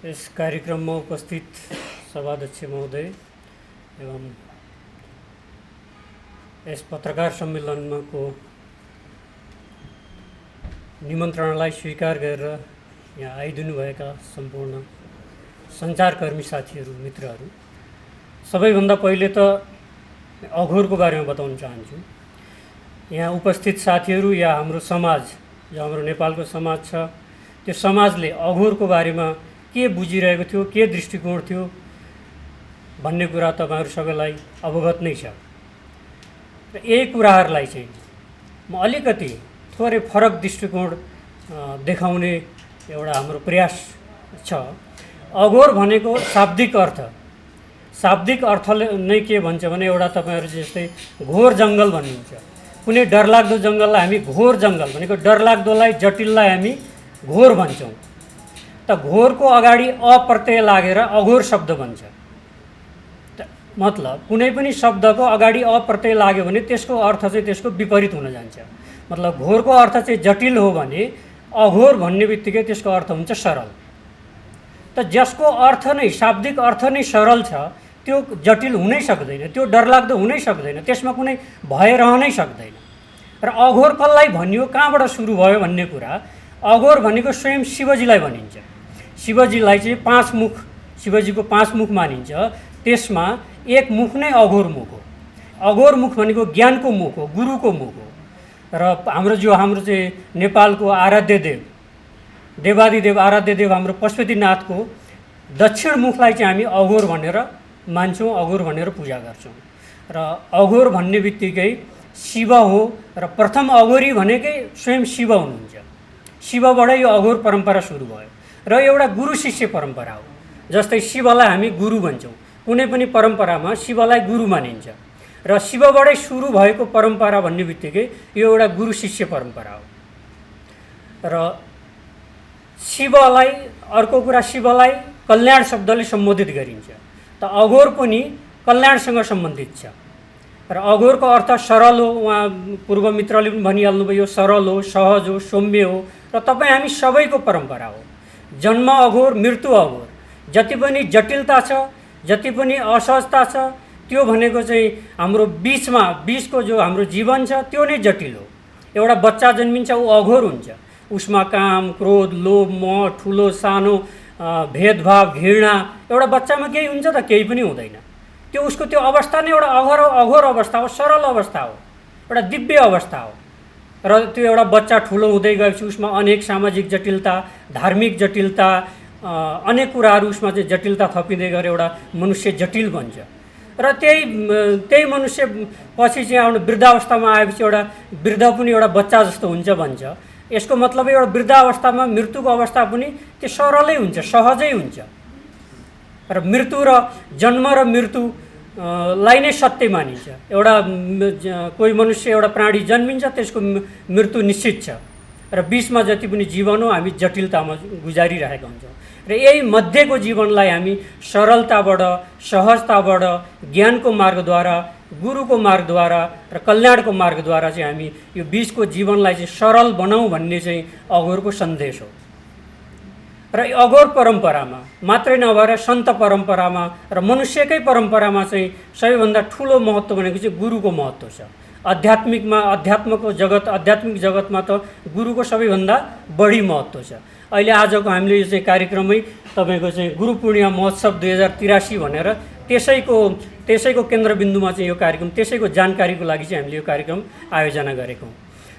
इस कार्यक्रम में उपस्थित सभाध्यक्ष महोदय एवं इस पत्रकार सम्मेलन को निमन्त्रणालाई स्वीकार गरेर यहाँ आइदिनु भएका सम्पूर्ण सञ्चारकर्मी साथीहरू मित्रहरू, सबैभन्दा पहिले त अघोरको बारेमा बताउन चाहन्छु। यहाँ उपस्थित साथीहरू या हाम्रो समाज, जो हाम्रो नेपालको समाज छ, त्यो समाजले अघोरको बारेमा के बुझिरहेको थियो, के दृष्टिकोण थियो भन्ने कुरा तपाईहरु सबैलाई अवगत नै छ। र यही कुराहरूलाई चाहिँ म अलिकति थोरै फरक दृष्टिकोण देखाउने एउटा हाम्रो प्रयास छ। अघोर भनेको शाब्दिक अर्थले नै के भन्छ भने एउटा तपाईहरु जस्तै घोर जंगल भन्नुहुन्छ। कुनै डरलाग्दो जंगललाई हामी घोर जंगल भनेको डरलाग्दोलाई, जटिललाई हामी घोर भन्छौं। त घोरको अगाडि अप्रत्यय लागेर अघोर शब्द बन्छ। मतलब कुनै पनि शब्दको अगाडि अप्रत्यय लाग्यो भने त्यसको अर्थ चाहिँ त्यसको विपरीत हुन जान्छ। मतलब घोरको अर्थ चाहिँ जटिल हो भने अघोर भन्ने बित्तिकै त्यसको अर्थ हुन्छ सरल। त जसको अर्थ नै शाब्दिक अर्थ नै सरल छ, त्यो जटिल हुनै सक्दैन, त्यो डरलाग्दो हुनै सक्दैन, त्यसमा कुनै भय रहनै सक्दैन। र अघोर कसलाई भनियो, कहाँबाट सुरु भयो भन्ने कुरा, अघोर भनेको स्वयं शिवजीलाई भनिन्छ। शिवजीलाई चाहिँ पाँच मुख, शिवजीको पाँच मुख मानिन्छ। त्यसमा एक मुख नै अघोर मुख हो। अघोर मुख भनेको ज्ञानको मुख हो, गुरुको मुख हो। र हाम्रो चाहिँ नेपालको आराध्य देव, देवादिदेव आराध्य देव हाम्रो पशुपतिनाथको दक्षिण मुखलाई चाहिँ हामी अघोर भनेर मान्छौँ, अघोर भनेर पूजा गर्छौँ। र अघोर भन्ने बित्तिकै शिव हो, र प्रथम अघोरी भनेकै स्वयं शिव हुनुहुन्छ। शिवबाटै यो अघोर परम्परा सुरु भयो र एउटा गुरु शिष्य परम्परा हो। जस्तै शिवलाई हामी गुरु भन्छौँ, कुनै पनि परम्परामा शिवलाई गुरु मानिन्छ। र शिवबाटै सुरु भएको परम्परा भन्ने बित्तिकै यो एउटा गुरु शिष्य परम्परा हो। र शिवलाई, अर्को कुरा, शिवलाई कल्याण शब्दले सम्बोधित गरिन्छ। त अघोर पनि कल्याणसँग सम्बन्धित छ। र अघोरको अर्थ सरल हो। उहाँ पूर्व मित्रले पनि भनिहाल्नुभयो, सरल हो, सहज हो, सौम्य हो। र तपाईँ हामी सबैको परम्परा हो। जन्म अघोर, मृत्यु अघोर। जति पनि जटिलता छ, जति पनि असहजता छ, त्यो भनेको चाहिँ हाम्रो बीचको जो हाम्रो जीवन छ त्यो नै जटिल हो। एउटा बच्चा जन्मिन्छ, ऊ अघोर हुन्छ। उसमा काम, क्रोध, लोभ, मोह, ठुलो सानो, भेदभाव, घृणा, एउटा बच्चामा केही हुन्छ त? केही पनि हुँदैन। त्यो उसको त्यो अवस्था नै एउटा अघोर अवस्था हो, सरल अवस्था हो, एउटा दिव्य अवस्था हो। र त्यो एउटा बच्चा ठुलो हुँदै गएपछि उसमा अनेक सामाजिक जटिलता, धार्मिक जटिलता, अनेक कुराहरू उसमा चाहिँ जटिलता थपिँदै गएर एउटा मनुष्य जटिल बन्छ। र त्यही मनुष्य पछि चाहिँ आफ्नो वृद्धावस्थामा आएपछि एउटा वृद्ध पनि एउटा बच्चा जस्तो हुन्छ भन्छ। यसको मतलब एउटा वृद्धावस्थामा, मृत्युको अवस्था पनि त्यो सरलै हुन्छ, सहजै हुन्छ। र मृत्यु र जन्म र मृत्यु लाई नै सत्य मानिन्छ। एउटा कोही मनुष्य, एउटा प्राणी जन्मिन्छ, त्यसको मृत्यु निश्चित छ। र बीचमा जति पनि जीवन हो हामी जटिलतामा गुजारिरहेका हुन्छौँ। र यही मध्येको जीवनलाई हामी सरलताबाट, सहजताबाट, ज्ञानको मार्गद्वारा, गुरुको मार्गद्वारा र कल्याणको मार्गद्वारा चाहिँ हामी यो बीचको जीवनलाई चाहिँ सरल बनाऊँ भन्ने चाहिँ अघोरको सन्देश हो। र अघोर परम्परामा मात्रै नभएर सन्त परम्परामा र मनुष्यकै परम्परामा चाहिँ सबैभन्दा ठुलो महत्त्व भनेको चाहिँ गुरुको महत्त्व छ। आध्यात्मिक जगतमा त गुरुको सबैभन्दा बढी महत्त्व छ। अहिले आजको हामीले यो चाहिँ कार्यक्रमै तपाईँको चाहिँ गुरु पूर्णिमा महोत्सव 2083 भनेर त्यसैको केन्द्रबिन्दुमा चाहिँ यो कार्यक्रम, त्यसैको जानकारीको लागि चाहिँ हामीले यो कार्यक्रम आयोजना गरेको हौँ।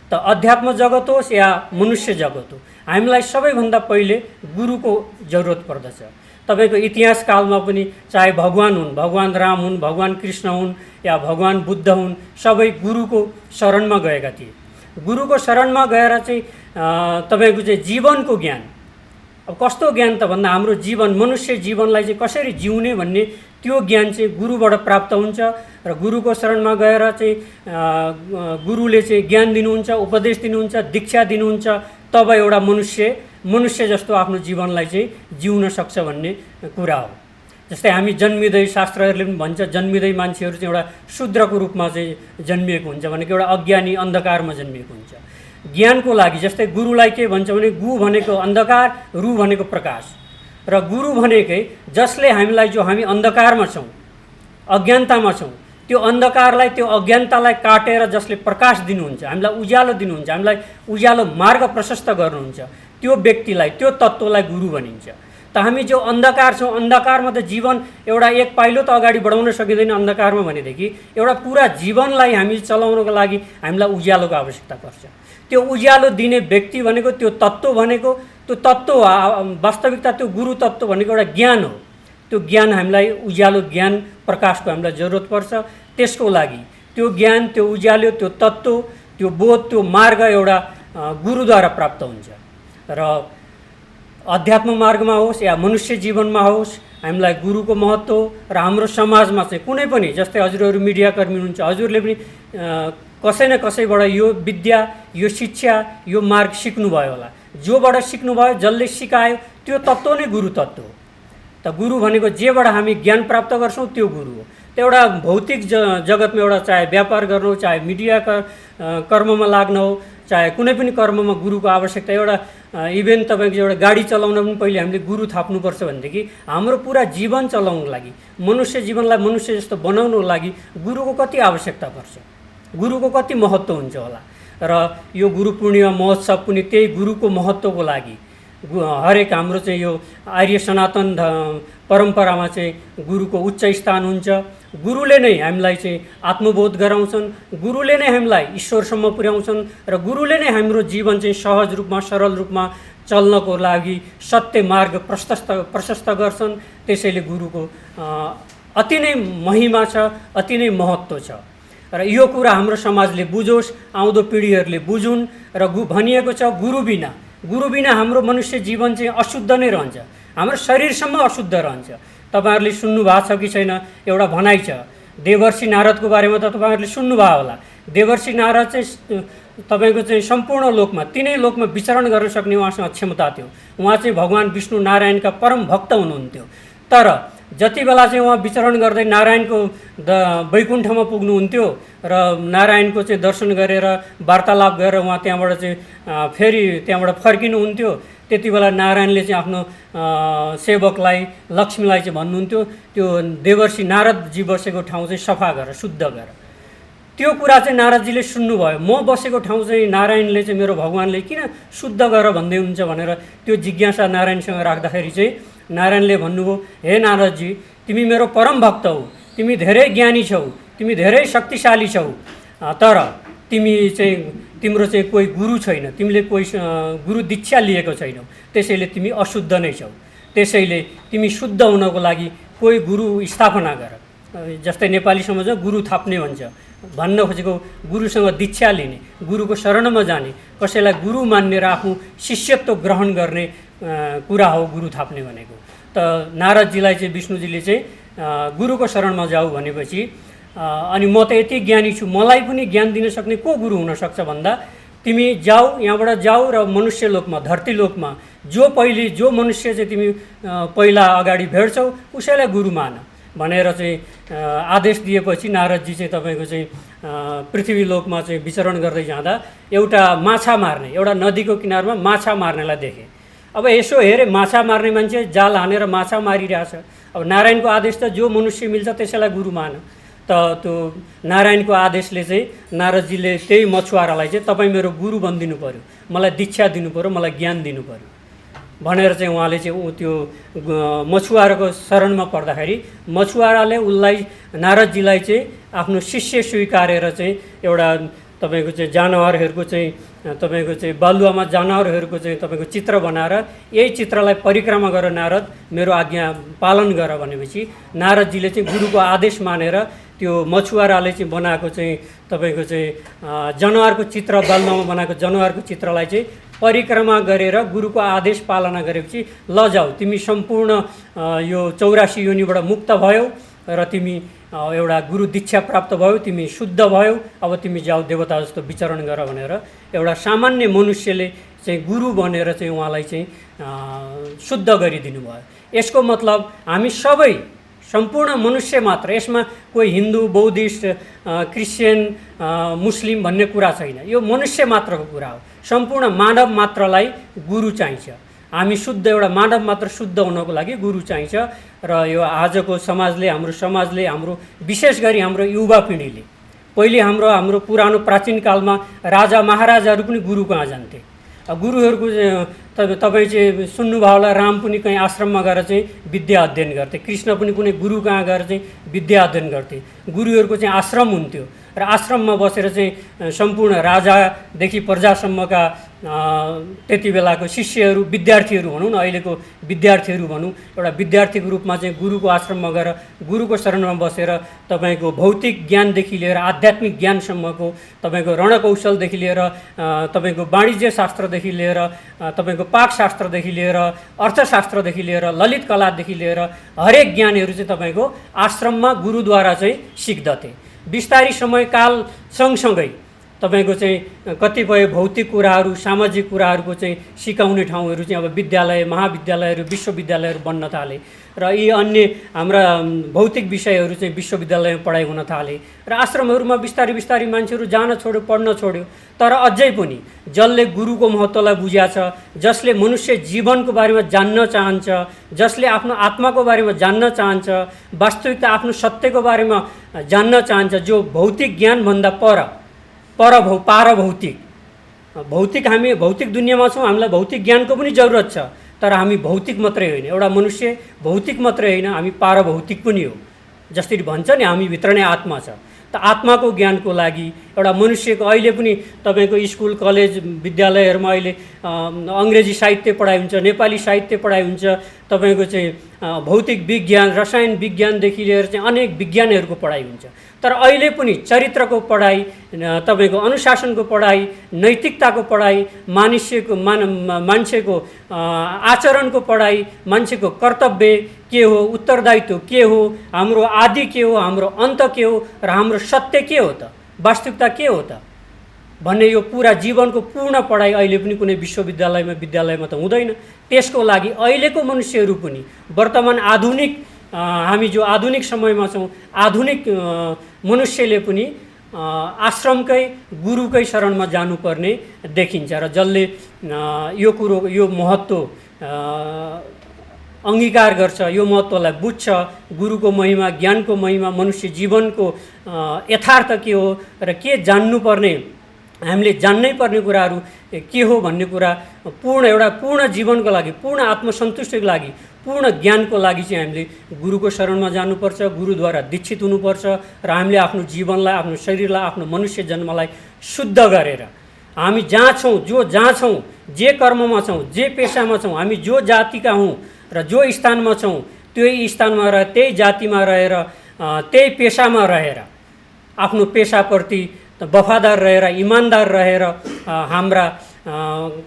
त अध्यात्म जगत होस् या मनुष्य जगत हो, हामीलाई सबैभन्दा पहिले गुरुको जरुरत पर्दछ। तपाईँको इतिहास कालमा पनि चाहे भगवान हुन्, भगवान राम हुन्, भगवान कृष्ण हुन् या भगवान बुद्ध हुन्, सबै गुरुको शरणमा गएका थिए। गुरुको शरणमा गएर चाहिँ तपाईँको चाहिँ जीवनको ज्ञान, अब कस्तो ज्ञान त भन्दा हाम्रो जीवन, मनुष्य जीवनलाई चाहिँ कसरी जिउने भन्ने त्यो ज्ञान चाहिँ गुरुबाट प्राप्त हुन्छ। र गुरुको शरणमा गएर चाहिँ गुरुले चाहिँ ज्ञान दिनुहुन्छ, उपदेश दिनुहुन्छ, दीक्षा दिनुहुन्छ। तब एउटा मनुष्य जस्तो आफ्नो जीवनलाई चाहिँ जिउन सक्छ भन्ने कुरा हो। जस्तै हामी जन्मिँदै, शास्त्रहरूले पनि भन्छ, जन्मिँदै मान्छेहरू चाहिँ एउटा शूद्रको रूपमा चाहिँ जन्मिएको हुन्छ, भनेको एउटा अज्ञानी अन्धकारमा जन्मिएको हुन्छ। ज्ञानको लागि जस्तै गुरुलाई के भन्छ भने गु भनेको अन्धकार, रु भनेको प्रकाश। र गुरु भनेकै जसले हामीलाई जो हामी अन्धकारमा छौँ, अज्ञानतामा छौँ, त्यो अन्धकारलाई त्यो अज्ञानतालाई काटेर जसले प्रकाश दिनुहुन्छ, हामीलाई उज्यालो दिनुहुन्छ, हामीलाई उज्यालो मार्ग प्रशस्त गर्नुहुन्छ, त्यो व्यक्तिलाई त्यो तत्त्वलाई गुरु भनिन्छ। त हामी जो अन्धकार छौँ, अन्धकारमा त जीवन एउटा एक पाइलो त अगाडि बढाउन सकिँदैन अन्धकारमा भनेदेखि एउटा पुरा जीवनलाई हामी चलाउनको लागि हामीलाई उज्यालोको आवश्यकता पर्छ। त्यो उज्यालो दिने व्यक्ति भनेको त्यो तत्त्व भनेको त्यो तत्त्व वास्तविकता त्यो गुरु तत्त्व भनेको एउटा ज्ञान हो। त्यो ज्ञान हामीलाई उज्यालो ज्ञान प्रकाशको हामीलाई जरुरत पर्छ। त्यसको लागि त्यो ज्ञान त्यो उज्यालो त्यो तत्त्व त्यो बोध त्यो मार्ग एउटा गुरुद्वारा प्राप्त हुन्छ। र अध्यात्म मार्गमा होस् या मनुष्य जीवनमा होस् हामीलाई गुरुको महत्त्व र हाम्रो समाजमा चाहिँ कुनै पनि जस्तै हजुरहरू मिडियाकर्मी हुनुहुन्छ, हजुरले पनि कसै न कसैबाट यो विद्या यो शिक्षा यो मार्ग सिक्नुभयो होला। जोबाट सिक्नुभयो जसले सिकायो त्यो तत्त्व नै गुरु तत्त्व हो। त गुरु भनेको जेबाट हामी ज्ञान प्राप्त गर्छौँ त्यो गुरु हो। त्यो एउटा भौतिक जगतमा एउटा चाहे व्यापार गर्नु हो, चाहे मिडिया कर्ममा लाग्न हो, चाहे कुनै पनि कर्ममा गुरुको आवश्यकता। एउटा इभेन तपाईँको एउटा गाडी चलाउन पनि पहिले हामीले गुरु थाप्नुपर्छ भनेदेखि हाम्रो पुरा जीवन चलाउनको लागि मनुष्य जीवनलाई मनुष्य जस्तो बनाउनको लागि गुरुको कति आवश्यकता पर्छ, गुरुको कति महत्त्व हुन्छ होला। र यो गुरु पूर्णिमा महोत्सव पनि त्यही गुरुको महत्त्वको लागि हरेक हाम्रो चाहिँ यो आर्य सनातन परम्परामा चाहिँ गुरुको उच्च स्थान हुन्छ। गुरुले नै हामीलाई चाहिँ आत्मबोध गराउँछन्, गुरुले नै हामीलाई ईश्वरसम्म पुर्याउँछन् र गुरुले नै हाम्रो जीवन चाहिँ सहज रूपमा सरल रूपमा चल्नको लागि सत्य मार्ग प्रशस्त गर्छन्। त्यसैले गुरुको अति नै महिमा छ, अति नै महत्त्व छ। र यो कुरा हाम्रो समाजले बुझोस्, आउँदो पिँढीहरूले बुझुन्। र भनिएको छ गुरु बिना हाम्रो मनुष्य जीवन चाहिँ अशुद्ध नै रहन्छ, हाम्रो शरीरसम्म अशुद्ध रहन्छ। तपाईँहरूले सुन्नु भएको छ कि छैन, एउटा भनाइ छ देवर्षि नारदको बारेमा त तपाईँहरूले सुन्नुभयो होला। देवर्षि नारद चाहिँ तपाईँको चाहिँ सम्पूर्ण लोकमा तिनै लोकमा विचरण गर्न सक्ने उहाँसँग क्षमता थियो। उहाँ चाहिँ भगवान् विष्णु नारायणका परम भक्त हुनुहुन्थ्यो। तर जति बेला चाहिँ उहाँ विचरण गर्दै नारायणको वैकुण्ठमा पुग्नुहुन्थ्यो र नारायणको चाहिँ दर्शन गरेर वार्तालाप गरेर उहाँ त्यहाँबाट चाहिँ फेरि त्यहाँबाट फर्किनुहुन्थ्यो, त्यति बेला नारायणले चाहिँ आफ्नो सेवकलाई लक्ष्मीलाई चाहिँ भन्नुहुन्थ्यो त्यो देवर्षि नारदजी बसेको ठाउँ चाहिँ सफा गर, शुद्ध गर। त्यो कुरा चाहिँ नारदजीले सुन्नुभयो। म बसेको ठाउँ चाहिँ नारायणले चाहिँ मेरो भगवान्ले किन शुद्ध गर भन्दै हुन्छ भनेर त्यो जिज्ञासा नारायणसँग राख्दाखेरि चाहिँ नारायणले भन्नुभयो, हे नारदजी तिमी मेरो परम भक्त हौ, तिमी धेरै ज्ञानी छौ, तिमी धेरै शक्तिशाली छौ, तर तिम्रो चाहिँ कोही गुरु छैन, तिमीले कोही गुरु दीक्षा लिएको छैनौ, त्यसैले तिमी अशुद्ध नै छौ। त्यसैले तिमी शुद्ध हुनको लागि कोही गुरु स्थापना गर। जस्तै नेपाली समाजमा गुरु थाप्ने भन्छ, भन्न खोजेको गुरुसँग दीक्षा लिने, गुरुको शरणमा जाने, कसैलाई गुरु मान्ने र आफ्नो शिष्यत्व ग्रहण गर्ने कुरा हो गुरु थाप्ने भनेको। त नारदजीलाई चाहिँ विष्णुजीले चाहिँ गुरुको शरणमा जाऊ भनेपछि अनि म त यति ज्ञानी छु, मलाई पनि ज्ञान दिन सक्ने को गुरु हुनसक्छ भन्दा तिमी जाऊ, यहाँबाट जाऊ र मनुष्य लोकमा धरती लोकमा जो मनुष्य चाहिँ तिमी पहिला अगाडि भेट्छौ उसैलाई गुरु मान भनेर चाहिँ आदेश दिएपछि नारदजी चाहिँ तपाईँको चाहिँ पृथ्वी लोकमा चाहिँ विचरण गर्दै जाँदा एउटा माछा मार्ने, एउटा नदीको किनारमा माछा मार्नेलाई देखे। अब यसो हेरे माछा मार्ने मान्छे जाल हानेर माछा मारिरहेछ। अब नारायणको आदेश त जो मनुष्य मिल्छ त्यसैलाई गुरु मान। त त्यो नारायणको आदेशले चाहिँ नारदजीले त्यही मछुवारालाई चाहिँ तपाईँ मेरो गुरु बनिदिनु पऱ्यो, मलाई दीक्षा दिनु पऱ्यो, मलाई ज्ञान दिनु पऱ्यो भनेर चाहिँ उहाँले चाहिँ त्यो मछुवाराको शरणमा पर्दाखेरि मछुवाराले उसलाई नारदजीलाई चाहिँ आफ्नो शिष्य स्वीकारेर चाहिँ एउटा तपाईँको चाहिँ जानवरहरूको चाहिँ तपाईँको चाहिँ बालुवामा जानवरहरूको चाहिँ तपाईँको चित्र बनाएर यही चित्रलाई परिक्रमा गर नारद, मेरो आज्ञा पालन गर भनेपछि नारदजीले चाहिँ गुरुको आदेश मानेर त्यो मछुवाराले चाहिँ बनाएको चाहिँ तपाईँको चाहिँ जनावरको चित्र, बालुवामा बनाएको जनावरको चित्रलाई चाहिँ परिक्रमा गरेर गुरुको आदेश पालना गरेपछि ल जाऊ तिमी सम्पूर्ण यो 84 योनिबाट मुक्त भयौ र तिमी एउटा गुरु दीक्षा प्राप्त भयो, तिमी शुद्ध भयौ, अब तिमी जाऊ देवता जस्तो विचरण गर भनेर एउटा सामान्य मनुष्यले चाहिँ गुरु बनेर चाहिँ उहाँलाई चाहिँ शुद्ध गरिदिनु भयो। यसको मतलब हामी सबै सम्पूर्ण मनुष्य मात्र, यसमा कोही हिन्दू बौद्धिस्ट क्रिस्चियन मुस्लिम भन्ने कुरा छैन, यो मनुष्य मात्रको कुरा हो। सम्पूर्ण मानव मात्रलाई गुरु चाहिन्छ हामी शुद्ध एउटा मानव मात्र शुद्ध हुनको लागि गुरु चाहिन्छ। र यो आजको समाजले, हाम्रो समाजले, हाम्रो विशेष गरी हाम्रो युवा पिँढीले, पहिले हाम्रो पुरानो प्राचीन कालमा राजा महाराजाहरू पनि गुरु कहाँ जान्थे। गुरुहरूको तपाईँ चाहिँ सुन्नुभयो होला, राम पनि कहीँ आश्रममा गएर चाहिँ विद्या अध्ययन गर्थे, कृष्ण पनि कुनै गुरु कहाँ गएर चाहिँ विद्या अध्ययन गर्थे। गुरुहरूको चाहिँ आश्रम हुन्थ्यो र आश्रममा बसेर चाहिँ सम्पूर्ण राजादेखि प्रजासम्मका त्यति बेलाको शिष्यहरू, विद्यार्थीहरू भनौँ न, अहिलेको विद्यार्थीहरू भनौँ, एउटा विद्यार्थीको रूपमा चाहिँ गुरुको आश्रममा गएर गुरुको शरणमा बसेर तपाईँको भौतिक ज्ञानदेखि लिएर आध्यात्मिक ज्ञानसम्मको, तपाईँको रणकौशलदेखि लिएर तपाईँको वाणिज्य शास्त्रदेखि लिएर तपाईँको पाकशास्त्रदेखि लिएर अर्थशास्त्रदेखि लिएर ललित कलादेखि लिएर हरेक ज्ञानहरू चाहिँ तपाईँको आश्रममा गुरुद्वारा चाहिँ सिक्दथे। बिस्तारी समयकाल सँगसँगै तपाईँको चाहिँ कतिपय भौतिक कुराहरू, सामाजिक कुराहरूको चाहिँ सिकाउने ठाउँहरू चाहिँ अब विद्यालय, महाविद्यालयहरू, विश्वविद्यालयहरू बन्न थाले र यी अन्य हाम्रा भौतिक विषयहरू चाहिँ विश्वविद्यालयमा पढाइ हुन थाले र आश्रमहरूमा बिस्तारी बिस्तारी मान्छेहरू जान छोड्यो, पढ्न छोड्यो। तर अझै पनि जसले गुरुको महत्त्वलाई बुझ्या छ, जसले मनुष्य जीवनको बारेमा जान्न चाहन्छ, जसले आफ्नो आत्माको बारेमा जान्न चाहन्छ, वास्तविकता आफ्नो सत्यको बारेमा जान्न चाहन्छ, जो भौतिक ज्ञानभन्दा पारभौतिक, हामी भौतिक दुनियाँमा छौँ, हामीलाई भौतिक ज्ञानको पनि जरुरत छ, तर हामी भौतिक मात्रै होइन, एउटा मनुष्य भौतिक मात्रै होइन, हामी पारभौतिक पनि हो। जसरी भन्छ नि हामीभित्र नै आत्मा छ। त आत्माको ज्ञानको लागि एउटा मनुष्यको अहिले पनि तपाईँको स्कुल, कलेज, विद्यालयहरूमा अहिले अङ्ग्रेजी साहित्य पढाइ हुन्छ, नेपाली साहित्य पढाइ हुन्छ, तपाईँको चाहिँ भौतिक विज्ञान, रसायन विज्ञानदेखि लिएर चाहिँ अनेक विज्ञानहरूको पढाइ हुन्छ। तर अहिले पनि चरित्रको पढाइ, तपाईँको अनुशासनको पढाइ, नैतिकताको पढाइ, मान्छेको आचरणको पढाइ, मान्छेको कर्तव्य के हो, उत्तरदायित्व के हो, हाम्रो आदि के हो, हाम्रो अन्त के हो र हाम्रो सत्य के हो त, वास्तविकता के हो त भन्ने यो पुरा जीवनको पूर्ण पढाइ अहिले पनि कुनै विद्यालयमा त हुँदैन। त्यसको लागि अहिलेको मनुष्यहरू पनि वर्तमान आधुनिक, हामी जो आधुनिक समयमा छौँ, आधुनिक मनुष्यले पनि आश्रमकै गुरुकै शरणमा जानुपर्ने देखिन्छ। र जसले यो महत्त्व अङ्गीकार गर्छ, यो महत्त्वलाई बुझ्छ, गुरुको महिमा, ज्ञानको महिमा, मनुष्य जीवनको यथार्थ के हो र के जान्नुपर्ने, हामीले जान्नै पर्ने कुराहरू के हो भन्ने कुरा पूर्ण जीवनको लागि, पूर्ण आत्मसन्तुष्टिको लागि, पूर्ण ज्ञानको लागि चाहिँ हामीले गुरुको शरणमा जानुपर्छ, गुरुद्वारा दीक्षित हुनुपर्छ र हामीले आफ्नो जीवनलाई, आफ्नो शरीरलाई, आफ्नो मनुष्य जन्मलाई शुद्ध गरेर हामी जहाँ छौँ, जे कर्ममा छौँ, जे पेसामा छौँ, हामी जो जातिका हौँ र जो स्थानमा छौँ, त्यही स्थानमा रहेर, त्यही जातिमा रहेर, त्यही पेसामा रहेर आफ्नो पेसाप्रति वफादार रहेर, इमान्दार रहेर हाम्रा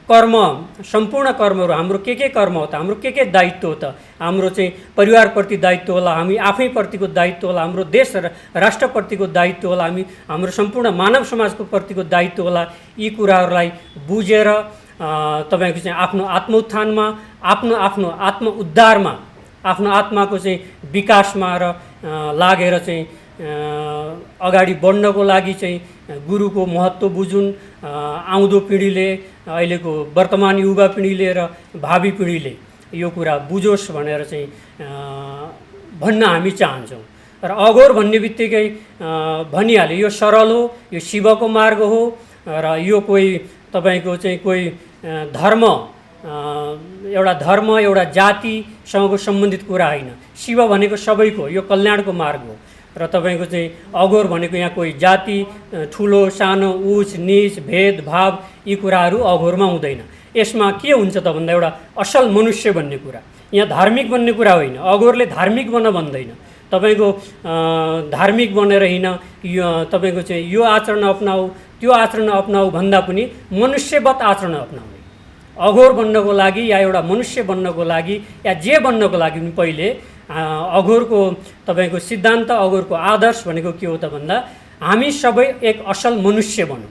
कर्म, सम्पूर्ण कर्महरू, हाम्रो के कर्म हो त, हाम्रो के दायित्व हो त, हाम्रो चाहिँ परिवारप्रति दायित्व होला, हामी आफैप्रतिको दायित्व होला, हाम्रो देश र राष्ट्रप्रतिको दायित्व होला, हाम्रो सम्पूर्ण मानव समाजको प्रतिको दायित्व होला। यी कुराहरूलाई बुझेर तपाईँको चाहिँ आफ्नो आत्मोत्थानमा, आफ्नो आत्म उद्धारमा, आफ्नो आत्माको चाहिँ विकासमा र लागेर चाहिँ अगाडि बढ्नको लागि चाहिँ गुरुको महत्त्व बुझुन्। आउँदो पिँढीले, अहिलेको वर्तमान युवा पिँढीले र भावी पिँढीले यो कुरा बुझोस् भनेर चाहिँ भन्न हामी चाहन्छौँ। र अघोर भन्ने बित्तिकै भनिहाल्यो, यो सरल हो, यो शिवको मार्ग हो र यो कोही तपाईँको चाहिँ कोही एउटा जातिसँगको सम्बन्धित कुरा होइन। शिव भनेको सबैको, यो कल्याणको मार्ग हो र तपाईँको चाहिँ अघोर भनेको यहाँ कोही जाति, ठुलो सानो, उच नीच, भेदभाव, यी कुराहरू अघोरमा हुँदैन। यसमा के हुन्छ त भन्दा एउटा असल मनुष्य भन्ने कुरा, यहाँ धार्मिक भन्ने कुरा होइन। अघोरले धार्मिक बन्न भन्दैन, तपाईँको धार्मिक बनेर हिँड, तपाईँको चाहिँ यो आचरण अपनाऊ, त्यो आचरण अपनाऊ भन्दा पनि मनुष्यवत आचरण अपनाउने। अघोर बन्नको लागि या एउटा मनुष्य बन्नको लागि या जे बन्नको लागि पनि पहिले अघोरको तपाईँको सिद्धान्त, अघोरको आदर्श भनेको के हो त भन्दा हामी सबै एक असल मनुष्य बनौँ।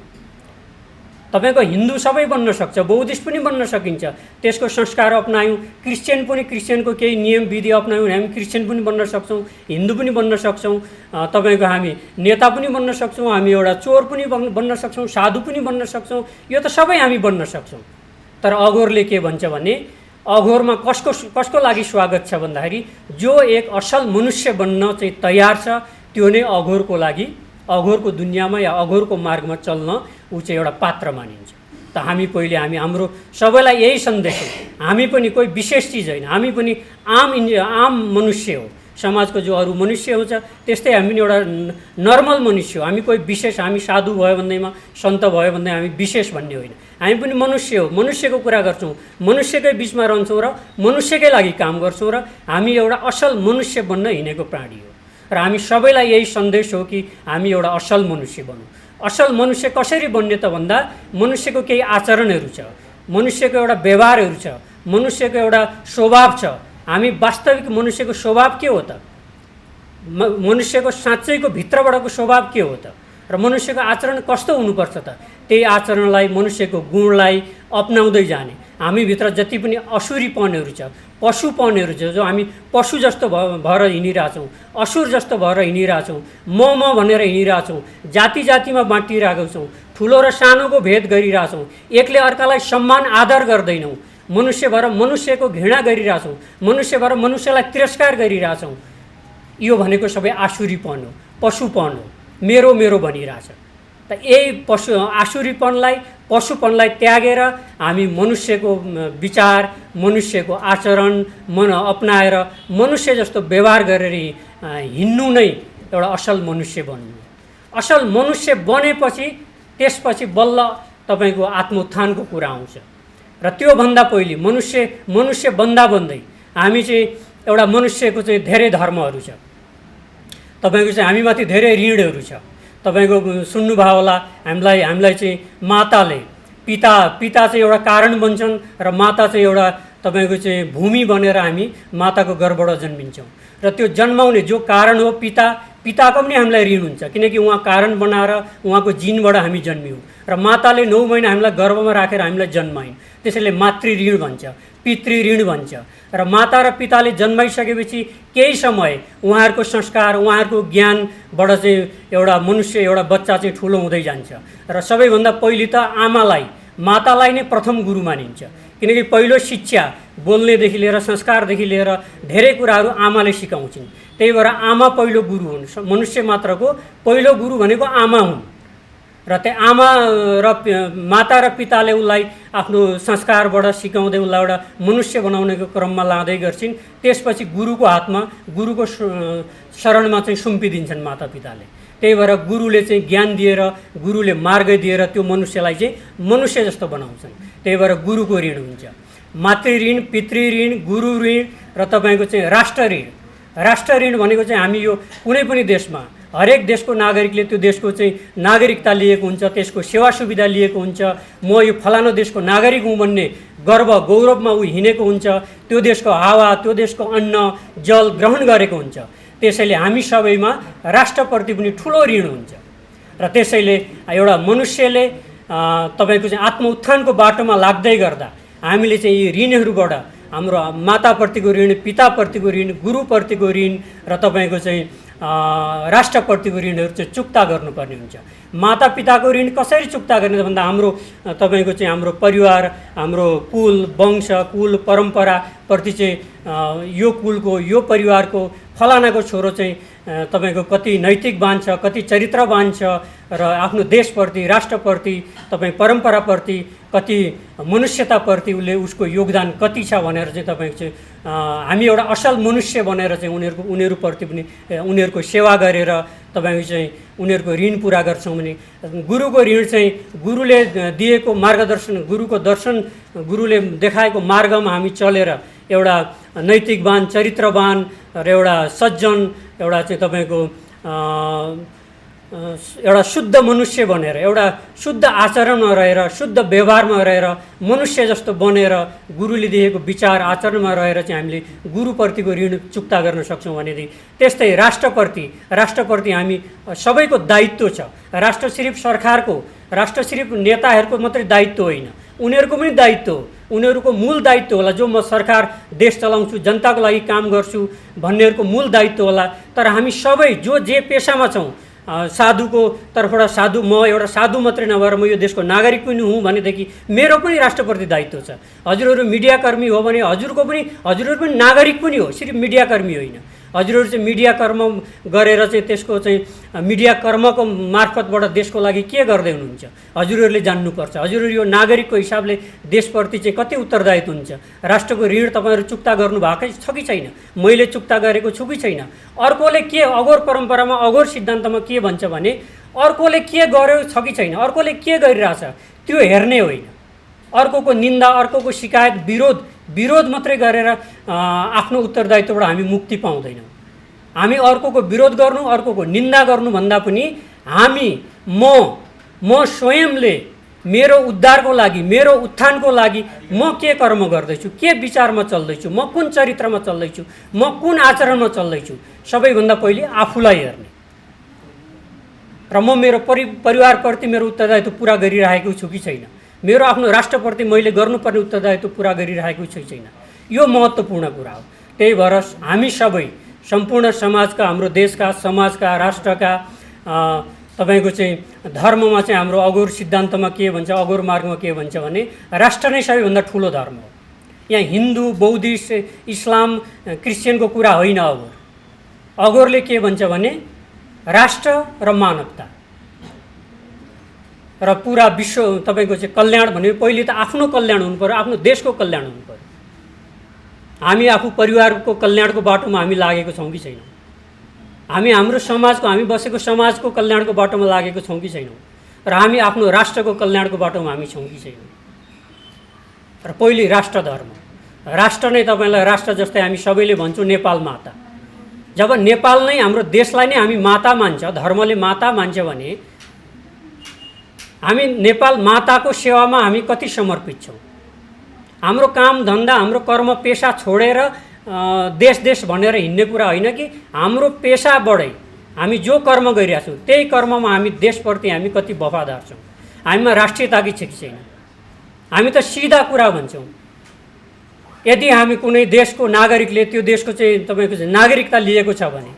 तपाईँको हिन्दू सबै बन्न सक्छ, बौद्धिस्ट पनि बन्न सकिन्छ, त्यसको संस्कार अपनायौँ। क्रिस्चियन पनि क्रिस्चियनको केही नियम विधि अपनायौँ, हामी क्रिस्चियन पनि बन्न सक्छौँ, हिन्दू पनि बन्न सक्छौँ, तपाईँको हामी नेता पनि बन्न सक्छौँ, हामी एउटा चोर पनि बन्न सक्छौँ, साधु पनि बन्न सक्छौँ, यो त सबै हामी बन्न सक्छौँ। तर अघोरले के भन्छ भने अघोरमा कसको लागि स्वागत छ भन्दाखेरि जो एक असल मनुष्य बन्न चाहिँ तयार छ त्यो नै अघोरको लागि, अघोरको दुनियाँमा या अघोरको मार्गमा चल्न ऊ चाहिँ एउटा पात्र मानिन्छ। त हामी हाम्रो सबैलाई यही सन्देश हो, हामी पनि कोही विशेष चिज होइन, हामी पनि आम मनुष्य हो। समाजको जो अरू मनुष्य हुन्छ त्यस्तै हामी पनि एउटा नर्मल मनुष्य हो। हामी कोही विशेष, हामी साधु भयो भन्दैमा, सन्त भयो भन्दै हामी विशेष भन्ने होइन, हामी पनि मनुष्य हो। मनुष्यको कुरा गर्छौँ, मनुष्यकै बिचमा रहन्छौँ र मनुष्यकै लागि काम गर्छौँ र हामी एउटा असल मनुष्य बन्न हिँडेको प्राणी हो। र हामी सबैलाई यही सन्देश हो कि हामी एउटा असल मनुष्य बनौँ। असल मनुष्य कसरी बन्ने त भन्दा मनुष्यको केही आचरणहरू छ, मनुष्यको एउटा व्यवहारहरू छ, मनुष्यको एउटा स्वभाव छ। हामी वास्तविक मनुष्यको स्वभाव के हो त? मनुष्यको साँच्चैको भित्रबाटको स्वभाव के हो त? र मनुष्यको आचरण कस्तो हुनुपर्छ त? त्यही आचरणलाई, मनुष्यको गुणलाई अपनाउँदै जाने। हामीभित्र जति पनि असुरीपनहरू छ, पशुपनहरू छ, जो हामी पशु जस्तो भएर हिँडिरहेछौँ, असुर जस्तो भएर हिँडिरहेछौँ, म भनेर हिँडिरहेछौँ, जाति जातिमा बाँटिरहेको छौँ, ठुलो र सानोको भेद गरिरहेछौँ, एकले अर्कालाई सम्मान आदर गर्दैनौँ, मनुष्य भएर मनुष्यको घृणा गरिरहेछौँ, मनुष्य भएर मनुष्यलाई तिरस्कार गरिरहेछौँ। यो भनेको सबै आसुरीपन हो, पशुपन हो, मेरो मेरो भनिरहेछ। त यही आसुरीपनलाई, पशुपनलाई त्यागेर हामी मनुष्यको विचार, मनुष्यको आचरण अपनाएर मनुष्य जस्तो व्यवहार गरेर हिँड्नु नै एउटा असल मनुष्य बन्नु। असल मनुष्य बनेपछि त्यसपछि बल्ल तपाईँको आत्मोत्थानको कुरा आउँछ। र त्योभन्दा पहिले मनुष्य बन्दा बन्दै हामी चाहिँ एउटा मनुष्यको चाहिँ धेरै धर्महरू छ। तपाईँको चाहिँ हामीमाथि धेरै ऋणहरू छ। तपाईँको सुन्नुभयो होला, हामीलाई चाहिँ माताले, पिता चाहिँ एउटा कारण बन्छन् र माता चाहिँ एउटा तपाईँको चाहिँ भूमि बनेर हामी माताको गर्भबाट जन्मिन्छौँ। र त्यो जन्माउने जो कारण हो पिताको पनि हामीलाई ऋण हुन्छ, किनकि उहाँ कारण बनाएर उहाँको जिनबाट हामी जन्मियौँ। र माताले 9 महिना हामीलाई गर्भमा राखेर हामीलाई जन्माइन्, त्यसैले मातृ ऋण भन्छ, पितृ ऋण भन्छ। र माता र पिताले जन्माइसकेपछि केही समय उहाँहरूको संस्कार, उहाँहरूको ज्ञानबाट चाहिँ एउटा मनुष्य, एउटा बच्चा चाहिँ ठुलो हुँदै जान्छ। र सबैभन्दा पहिले त मातालाई नै प्रथम गुरु मानिन्छ, किनकि पहिलो शिक्षा बोल्नेदेखि लिएर, संस्कारदेखि लिएर धेरै कुराहरू आमाले सिकाउँछिन्। त्यही भएर आमा पहिलो गुरु हुन्। मनुष्य मात्रको पहिलो गुरु भनेको आमा हुन्। र त्यो आमा र माता र पिताले उसलाई आफ्नो संस्कारबाट सिकाउँदै उसलाई एउटा मनुष्य बनाउनेको क्रममा लाँदै गर्छिन्। त्यसपछि गुरुको हातमा, गुरुको शरणमा चाहिँ सुम्पिदिन्छन् माता पिताले। त्यही भएर गुरुले चाहिँ ज्ञान दिएर, गुरुले मार्ग दिएर त्यो मनुष्यलाई चाहिँ मनुष्य जस्तो बनाउँछन्। त्यही भएर गुरुको ऋण हुन्छ, मातृ ऋण, पितृ ऋण, गुरु ऋण र तपाईँको चाहिँ राष्ट्र ऋण। राष्ट्र ऋण भनेको चाहिँ हामी यो कुनै पनि देशमा हरेक देशको नागरिकले त्यो देशको चाहिँ नागरिकता लिएको हुन्छ, त्यसको सेवा सुविधा लिएको हुन्छ। म यो फलानु देशको नागरिक हुँ भन्ने गर्व गौरवमा ऊ हिँडेको हुन्छ। त्यो देशको हावा, त्यो देशको अन्न जल ग्रहण गरेको हुन्छ। त्यसैले हामी सबैमा राष्ट्रप्रति पनि ठुलो ऋण हुन्छ। र त्यसैले एउटा मनुष्यले तपाईँको चाहिँ आत्मोत्थानको बाटोमा लाग्दै गर्दा हामीले चाहिँ यी ऋणहरूबाट हाम्रो माताप्रतिको ऋण, पिताप्रतिको ऋण, गुरुप्रतिको ऋण र तपाईँको चाहिँ राष्ट्रप्रतिको ऋणहरू चाहिँ चुक्ता गर्नुपर्ने हुन्छ। माता पिताको ऋण कसरी चुक्ता गर्ने भन्दा हाम्रो तपाईँको चाहिँ हाम्रो परिवार, हाम्रो कुल वंश, कुल परम्पराप्रति चाहिँ यो कुलको, यो परिवारको फलानाको छोरो चाहिँ तपाईँको कति नैतिकवान छ, कति चरित्रवान छ र आफ्नो देशप्रति, राष्ट्रप्रति, तपाईँ परम्पराप्रति, कति मनुष्यताप्रति उसको योगदान कति छ भनेर चाहिँ तपाईँको चाहिँ हामी एउटा असल मनुष्य बनेर चाहिँ उनीहरूप्रति पनि उनीहरूको सेवा गरेर तपाईँको चाहिँ उनीहरूको ऋण पुरा गर्छौँ भने गुरुको ऋण चाहिँ गुरुले दिएको मार्गदर्शन, गुरुको दर्शन, गुरुले देखाएको मार्गमा हामी चलेर एउटा नैतिकवान, चरित्रवान र एउटा सज्जन, एउटा चाहिँ तपाईँको एउटा शुद्ध मनुष्य बनेर, एउटा शुद्ध आचरणमा रहेर, शुद्ध व्यवहारमा रहेर, मनुष्य जस्तो बनेर गुरुले दिएको विचार आचरणमा रहेर चाहिँ हामीले गुरुप्रतिको ऋण चुक्ता गर्न सक्छौँ भनेदेखि त्यस्तै राष्ट्रप्रति हामी सबैको दायित्व छ। राष्ट्र सिर्फ सरकारको, राष्ट्र सिर्फ नेताहरूको मात्रै दायित्व होइन, उनीहरूको पनि दायित्व हो। उनीहरूको मूल दायित्व होला, जो म सरकार देश चलाउँछु, जनताको लागि काम गर्छु भन्नेहरूको मूल दायित्व होला। तर हामी सबै जो जे पेसामा छौँ, साधुको तर्फबाट साधु, म एउटा साधु मात्रै नभएर म यो देशको नागरिक पनि हुँ भनेदेखि मेरो पनि राष्ट्रप्रति दायित्व छ। हजुरहरू मिडियाकर्मी हो भने हजुरहरू पनि नागरिक पनि हो, सिर्फ मिडियाकर्मी होइन। हजुरहरू चाहिँ मिडिया कर्म गरेर चाहिँ त्यसको चाहिँ मिडिया कर्मको मार्फतबाट देशको लागि के गर्दै हुनुहुन्छ हजुरहरूले जान्नुपर्छ। हजुरहरू यो नागरिकको हिसाबले देशप्रति चाहिँ कति उत्तरदायित्व हुन्छ। राष्ट्रको ऋण तपाईँहरू चुक्ता गर्नुभएकै छ कि छैन? मैले चुक्ता गरेको छु कि छैन? अर्कोले के अघोर परम्परामा, अघोर सिद्धान्तमा के भन्छ भने अर्कोले के गर्यो छ कि छैन, अर्कोले के गरिरहेछ त्यो हेर्ने होइन। अर्कोको निन्दा, अर्कोको शिकायत, विरोध मात्रै गरेर आफ्नो उत्तरदायित्वबाट हामी मुक्ति पाउँदैनौँ। हामी अर्कोको विरोध गर्नु, अर्कोको निन्दा गर्नुभन्दा पनि म स्वयंले मेरो उद्धारको लागि, मेरो उत्थानको लागि म के कर्म गर्दैछु, के विचारमा चल्दैछु, म कुन चरित्रमा चल्दैछु, म कुन आचरणमा चल्दैछु, सबैभन्दा पहिले आफूलाई हेर्ने र म मेरो परिवारप्रति मेरो उत्तरदायित्व पुरा गरिरहेको छु कि छैन, मेरो आफ्नो राष्ट्रप्रति मैले गर्नुपर्ने उत्तरदायित्व पुरा गरिरहेको छु कि छैन, यो महत्त्वपूर्ण कुरा हो। त्यही भएर हामी सबै सम्पूर्ण समाजका, हाम्रो देशका, समाजका, राष्ट्रका तपाईँको चाहिँ धर्ममा चाहिँ हाम्रो अघोर सिद्धान्तमा के भन्छ, अघोर मार्गमा के भन्छ भने राष्ट्र नै सबैभन्दा ठुलो धर्म हो। यहाँ हिन्दू, बौद्धिस्ट, इस्लाम, क्रिस्चियनको कुरा होइन। अघोरले के भन्छ भने राष्ट्र र मानवता र पुरा विश्व तपाईँको चाहिँ कल्याण भने पहिले त आफ्नो कल्याण हुनु पर्यो, आफ्नो देशको कल्याण हुनु पर्यो। हामी आफू परिवारको कल्याणको बाटोमा हामी लागेको छौँ कि छैनौँ? हामी हाम्रो समाजको, हामी बसेको समाजको कल्याणको बाटोमा लागेको छौँ कि छैनौँ? र हामी आफ्नो राष्ट्रको कल्याणको बाटोमा हामी छौँ कि छैनौँ? र पहिले राष्ट्र धर्म, राष्ट्र नै तपाईँलाई राष्ट्र जस्तै हामी सबैले भन्छौँ नेपाल माता। जब नेपाल नै हाम्रो देशलाई नै हामी माता मान्छ, धर्मले माता मान्छ भने हामी नेपाल माताको सेवामा हामी कति समर्पित छौँ? हाम्रो काम धन्दा, हाम्रो कर्म पेसा छोडेर देश भनेर हिँड्ने कुरा होइन कि हाम्रो पेसाबाटै हामी जो कर्म गरिरहेका छौँ त्यही कर्ममा हामी देशप्रति हामी कति वफादार छौँ, हामीमा राष्ट्रियता कि छ कि छैन? हामी त सिधा कुरा भन्छौँ। यदि हामी कुनै देशको नागरिकले त्यो देशको चाहिँ तपाईँको चाहिँ नागरिकता लिएको छ भने,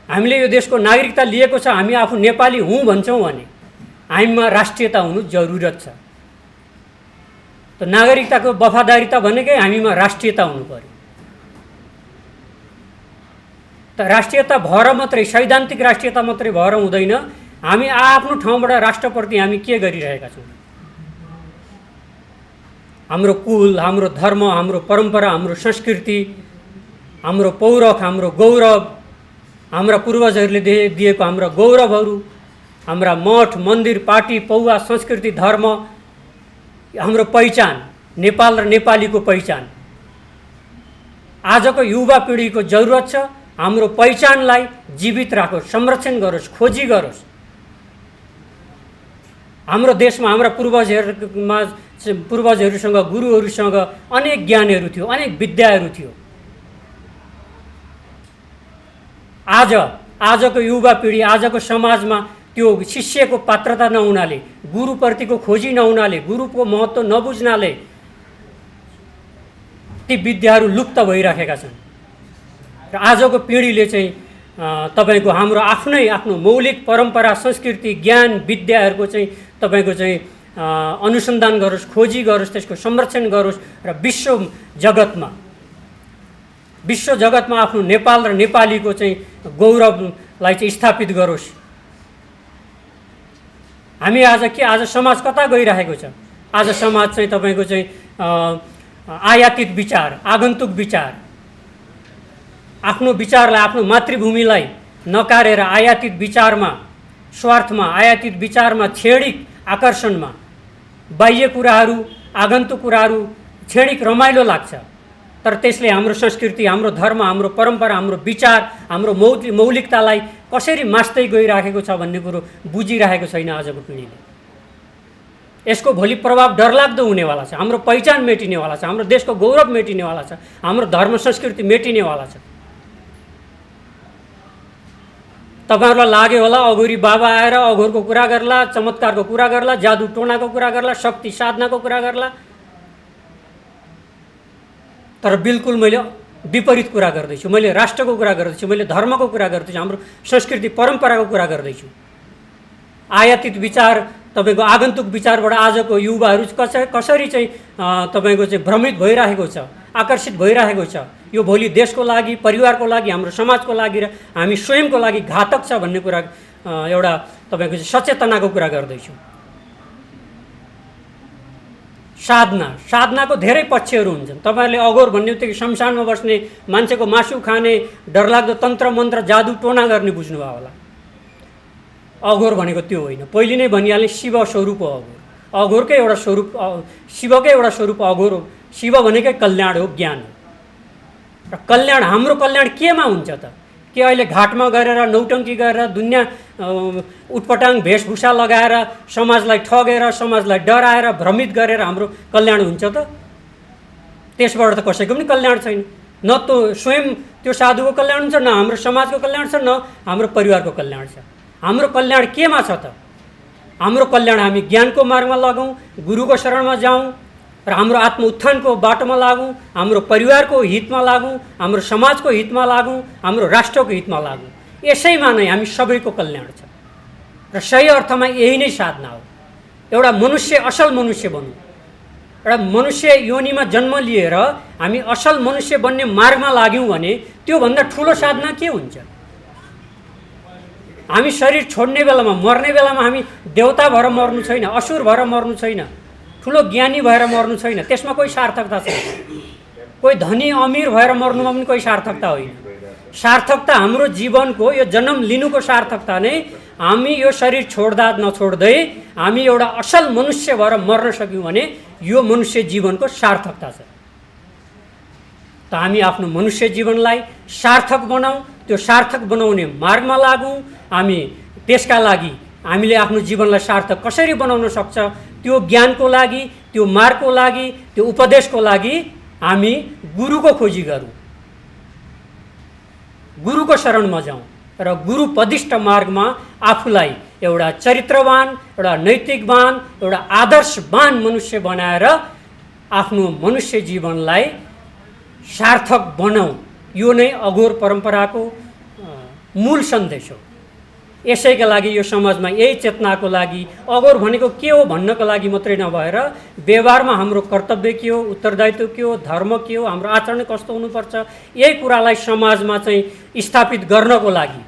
हामीले यो देशको नागरिकता लिएको छ, हामी आफू नेपाली हुँ भन्छौँ भने हामीमा राष्ट्रियता हुनु जरुरत छ। त नागरिकताको वफादारीता भनेकै हामीमा राष्ट्रियता हुनु पर्यो। त राष्ट्रियता भएर मात्रै, सैद्धान्तिक राष्ट्रियता मात्रै भएर हुँदैन। हामी आफ्नो ठाउँबाट राष्ट्रप्रति हामी के गरिरहेका छौँ? हाम्रो कुल, हाम्रो धर्म, हाम्रो परम्परा, हाम्रो संस्कृति, हाम्रो पौरख, हाम्रो गौरव, हाम्रा पूर्वजहरूले दिएको हाम्रा गौरवहरू, हाम्रा मठ मन्दिर, पार्टी, पौवा, संस्कृति, धर्म, हाम्रो पहिचान, नेपाल र नेपालीको पहिचान। आजको युवा पिँढीको जरुरत छ हाम्रो पहिचानलाई जीवित राखोस्, संरक्षण गरोस्, खोजी गरोस्। हाम्रो देशमा हाम्रा पूर्वजहरूसँग, गुरुहरूसँग अनेक ज्ञानहरू थियो, अनेक विद्याहरू थियो। आजको युवा पिँढी, आजको समाजमा त्यो शिष्यको पात्रता नहुनाले, गुरुप्रतिको खोजी नहुनाले, गुरुको महत्त्व नबुझ्नाले ती विद्याहरू लुप्त भइराखेका छन्। र आजको पिँढीले चाहिँ तपाईँको हाम्रो आफ्नो मौलिक परम्परा, संस्कृति, ज्ञान, विद्याहरूको चाहिँ तपाईँको चाहिँ अनुसन्धान गरोस्, खोजी गरोस्, त्यसको संरक्षण गरोस् र विश्व जगतमा आफ्नो नेपाल र नेपालीको चाहिँ गौरवलाई चाहिँ स्थापित गरोस्। हामी आज समाज कता गइरहेको छ? आज समाज चाहिँ तपाईँको चाहिँ आयातित विचार, आगन्तुक विचार, आफ्नो विचारलाई, आफ्नो मातृभूमिलाई नकारेर आयातित विचारमा, स्वार्थमा, आयातित विचारमा, क्षणिक आकर्षणमा, बाह्य कुराहरू, आगन्तुक कुराहरू क्षणिक रमाइलो लाग्छ, तर त्यसले हाम्रो संस्कृति, हाम्रो धर्म, हाम्रो परम्परा, हाम्रो विचार, हाम्रो मौलिकतालाई कसरी मास्दै गइराखेको छ भन्ने कुरो बुझिरहेको छैन आजको पिँढीले। यसको भोलि प्रभाव डरलाग्दो हुनेवाला छ। हाम्रो पहिचान मेटिनेवाला छ, हाम्रो देशको गौरव मेटिनेवाला छ, हाम्रो धर्म संस्कृति मेटिनेवाला छ। तपाईँहरूलाई लाग्यो होला अघोरी बाबा आएर अघोरको कुरा गर्ला, चमत्कारको कुरा गर्ला, जादु टोनाको कुरा गर्ला, शक्ति साधनाको कुरा गर्ला, तर बिल्कुल मैले विपरीत कुरा गर्दैछु, मैले राष्ट्रको कुरा गर्दैछु, मैले धर्मको कुरा गर्दैछु, हाम्रो संस्कृति परम्पराको कुरा गर्दैछु। आयातित विचार तपाईँको आगन्तुक विचारबाट आजको युवाहरू कसरी चाहिँ तपाईँको चाहिँ भ्रमित भइरहेको छ, आकर्षित भइरहेको छ। यो भोलि देशको लागि, परिवारको लागि, हाम्रो समाजको लागि र हामी स्वयंको लागि घातक छ भन्ने कुरा एउटा तपाईँको चाहिँ सचेतनाको कुरा गर्दैछु। साधनाको धेरै पक्षहरू हुन्छन्। तपाईँहरूले अघोर भन्ने बित्तिकै शमशानमा बस्ने, मान्छेको मासु खाने, डरलाग्दो तन्त्र मन्त्र जादु टोना गर्ने बुझ्नुभयो होला। अघोर भनेको त्यो होइन। पहिले नै भनिहालेँ, शिव स्वरूप हो अघोर। अघोरकै एउटा स्वरूप, शिवकै एउटा स्वरूप अघोर हो। शिव भनेकै कल्याण हो, ज्ञान हो। र कल्याण, हाम्रो कल्याण केमा हुन्छ त? के अहिले घाटमा गरेर नौटङ्की गरेर दुनियाँ उटपटाङ वेशभूषा लगाएर समाजलाई ठगेर, समाजलाई डराएर, भ्रमित गरेर हाम्रो कल्याण हुन्छ त? त्यसबाट त कसैको पनि कल्याण छैन। न त स्वयं त्यो साधुको कल्याण हुन्छ, न हाम्रो समाजको कल्याण छ, न हाम्रो परिवारको कल्याण छ। हाम्रो कल्याण केमा छ त? हाम्रो कल्याण हामी ज्ञानको मार्गमा लागौँ, गुरुको शरणमा जाउँ र हाम्रो आत्म उत्थानको बाटोमा लागौँ, हाम्रो परिवारको हितमा लागौँ, हाम्रो समाजको हितमा लागौँ, हाम्रो राष्ट्रको हितमा लागौँ। यसैमा नै हामी सबैको कल्याण छ। र सही अर्थमा यही नै साधना हो। एउटा मनुष्य, असल मनुष्य बनौँ। एउटा मनुष्य योनिमा जन्म लिएर हामी असल मनुष्य बन्ने मार्गमा लाग्यौँ भने त्योभन्दा ठुलो साधना के हुन्छ? हामी शरीर छोड्ने बेलामा, मर्ने बेलामा हामी देवता भएर मर्नु छैन, असुर भएर मर्नु छैन, ठुलो ज्ञानी भएर मर्नु छैन। त्यसमा कोही सार्थकता छैन। कोही धनी अमीर भएर मर्नुमा पनि कोही सार्थकता होइन। सार्थकता हाम्रो जीवनको, यो जन्म लिनुको सार्थकता नै हामी यो शरीर छोड्दा नछोड्दै हामी एउटा असल मनुष्य भएर मर्न सक्यौँ भने यो मनुष्य जीवनको सार्थकता छ। त हामी आफ्नो मनुष्य जीवनलाई सार्थक बनाऊँ, त्यो सार्थक बनाउने मार्गमा लागौँ। हामी त्यसका लागि हामीले आफ्नो जीवनलाई सार्थक कसरी बनाउन सक्छ, त्यो ज्ञानको लागि, त्यो मार्गको लागि, त्यो उपदेशको लागि हामी गुरुको खोजी गरौँ, गुरुको शरणमा जाउँ र गुरुपदिष्ट मार्गमा आफूलाई एउटा चरित्रवान, एउटा नैतिकवान, एउटा आदर्शवान मनुष्य बनाएर आफ्नो मनुष्य जीवनलाई सार्थक बनाऊ। यो नै अघोर परम्पराको मूल सन्देश हो। यसैका लागि यो समाजमा यही चेतनाको लागि अघोर भनेको के हो भन्नको लागि मात्रै नभएर व्यवहारमा हाम्रो कर्तव्य के हो, उत्तरदायित्व के हो, धर्म के हो, हाम्रो आचरण कस्तो हुनुपर्छ, यही कुरालाई समाजमा चाहिँ स्थापित गर्नको लागि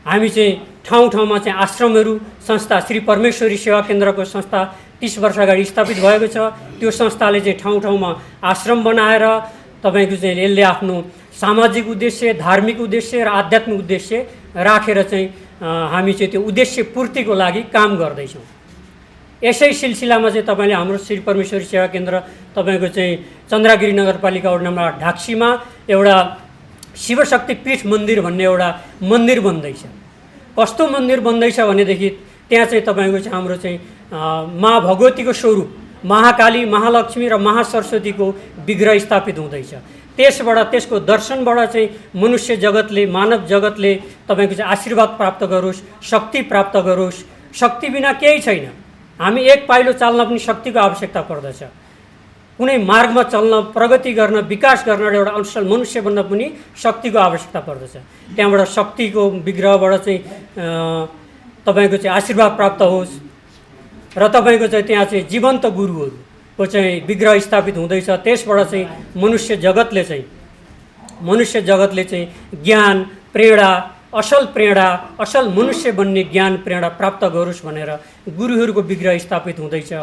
हामी चाहिँ ठाउँ ठाउँमा चाहिँ आश्रमहरू, संस्था, श्री परमेश्वरी सेवा केन्द्रको संस्था 30 वर्ष अगाडि स्थापित भएको छ। त्यो संस्थाले चाहिँ ठाउँ ठाउँमा आश्रम बनाएर तपाईँको चाहिँ यसले आफ्नो सामाजिक उद्देश्य, धार्मिक उद्देश्य र आध्यात्मिक उद्देश्य राखेर चाहिँ हामी चाहिँ त्यो उद्देश्य पूर्तिको लागि काम गर्दैछौँ। यसै सिलसिलामा चाहिँ तपाईँले हाम्रो श्री परमेश्वरी सेवा केन्द्र तपाईँको चाहिँ चन्द्रगिरी नगरपालिका वडा नम्बर 8 ढाक्सीमा एउटा शिवशक्ति पीठ मन्दिर भन्ने एउटा मन्दिर बन्दैछ। कस्तो मन्दिर बन्दैछ भनेदेखि त्यहाँ चाहिँ तपाईँको चाहिँ हाम्रो चाहिँ माँ भगवतीको स्वरूप महाकाली, महालक्ष्मी र महासरस्वतीको विग्रह स्थापित हुँदैछ। त्यसबाट, त्यसको दर्शनबाट चाहिँ मनुष्य जगतले, मानव जगतले तपाईँको चाहिँ आशीर्वाद प्राप्त गरोस्, शक्ति प्राप्त गरोस्। शक्ति बिना केही छैन। हामी एक पाइलो चाल्न पनि शक्तिको आवश्यकता पर्दछ। कुनै मार्गमा चल्न, प्रगति गर्न, विकास गर्न, एउटा असल मनुष्य बन्न पनि शक्तिको आवश्यकता पर्दछ। त्यहाँबाट शक्तिको विग्रहबाट चाहिँ तपाईँको चाहिँ आशीर्वाद प्राप्त होस् र तपाईँको चाहिँ त्यहाँ चाहिँ जीवन्त गुरुहरूको चाहिँ विग्रह स्थापित हुँदैछ। त्यसबाट चाहिँ मनुष्य जगतले चाहिँ ज्ञान, प्रेरणा, असल मनुष्य बन्ने ज्ञान प्रेरणा प्राप्त गरोस् भनेर गुरुहरूको विग्रह स्थापित हुँदैछ।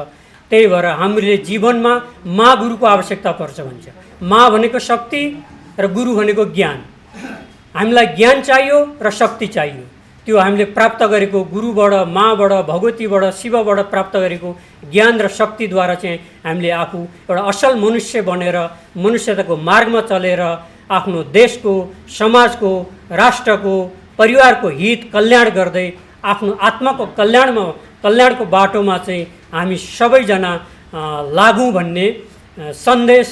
त्यही भएर हामीले जीवनमा माँ गुरुको आवश्यकता पर्छ भन्छ। माँ भनेको शक्ति र गुरु भनेको ज्ञान। हामीलाई ज्ञान चाहियो र शक्ति चाहियो। त्यो हामीले प्राप्त गरेको गुरुबाट, माँबाट, भगवतीबाट, शिवबाट प्राप्त गरेको ज्ञान र शक्तिद्वारा चाहिँ हामीले आफू एउटा असल मनुष्य बनेर मनुष्यताको मार्गमा चलेर आफ्नो देशको, समाजको, राष्ट्रको, परिवारको हित, कल्याण गर्दै आफ्नो आत्माको कल्याणको बाटोमा चाहिँ हामी सबैजना लागौँ भन्ने सन्देश